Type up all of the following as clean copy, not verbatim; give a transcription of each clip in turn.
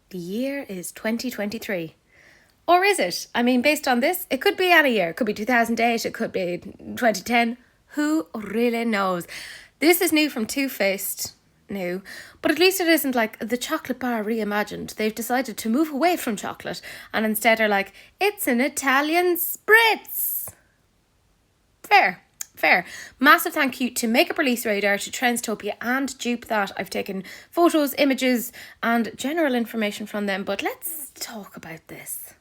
The year is 2023. Or is it? I mean, based on this, it could be any year. It could be 2008, it could be 2010. Who really knows? This is new from Too Faced. New. But at least it isn't like the chocolate bar reimagined. They've decided to move away from chocolate and instead are like, it's an Italian Spritz. Fair. Massive thank you to Makeup Release Radar, to Trendstopia and Dupe That. I've taken photos, images and general information from them, but let's talk about this.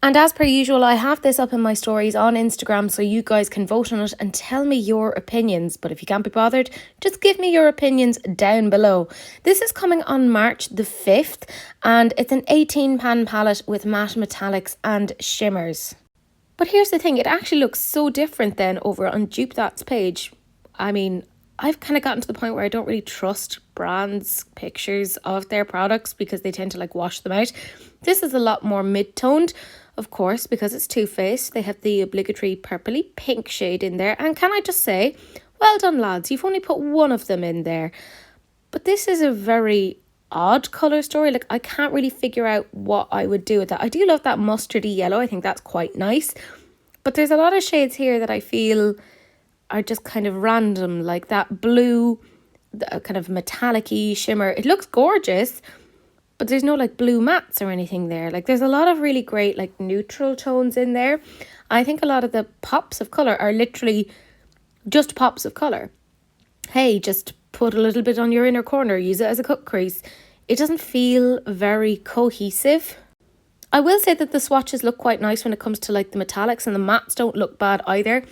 And as per usual, I have this up in my stories on Instagram so you guys can vote on it and tell me your opinions. But if you can't be bothered, just give me your opinions down below. This is coming on March the 5th and it's an 18 pan palette with matte metallics and shimmers. But here's the thing, it actually looks so different then over on Dupe That's page. I mean, I've kind of gotten to the point where I don't really trust brands' pictures of their products because they tend to like wash them out. This is a lot more mid-toned, of course, because it's Too Faced. They have the obligatory purpley pink shade in there. And can I just say, well done lads, you've only put one of them in there. But this is a very odd colour story. Like, I can't really figure out what I would do with that. I do love that mustardy yellow. I think that's quite nice. But there's a lot of shades here that I feel are just kind of random. Like that blue, the kind of metallic-y shimmer. It looks gorgeous, but there's no like blue mattes or anything there. Like there's a lot of really great like neutral tones in there. I think a lot of the pops of colour are literally just pops of colour. Hey, just put a little bit on your inner corner, use it as a cut crease. It doesn't feel very cohesive. I will say that the swatches look quite nice when it comes to like the metallics, and the mattes don't look bad either.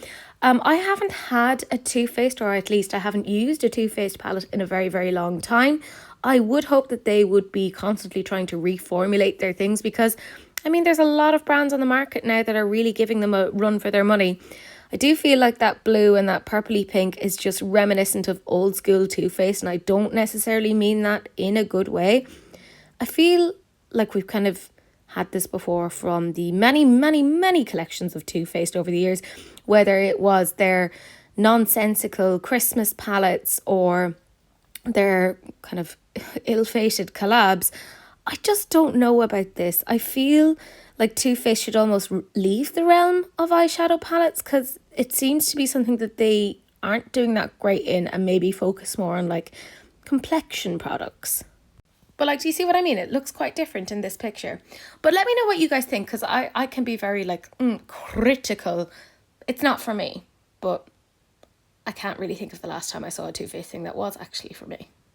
I haven't had a Too Faced, or at least I haven't used a Too Faced palette in a very, very long time. I would hope that they would be constantly trying to reformulate their things because, I mean, there's a lot of brands on the market now that are really giving them a run for their money. I do feel like that blue and that purpley pink is just reminiscent of old school Too Faced, and I don't necessarily mean that in a good way. I feel like we've kind of had this before from the many collections of Too Faced over the years, whether it was their nonsensical Christmas palettes or their kind of ill-fated collabs. I just don't know about this. I feel like Too Faced should almost leave the realm of eyeshadow palettes because it seems to be something that they aren't doing that great in, and maybe focus more on like complexion products. But like, do you see what I mean? It looks quite different in this picture. But let me know what you guys think, because I can be very like critical. It's not for me, but I can't really think of the last time I saw a Too Faced thing that was actually for me.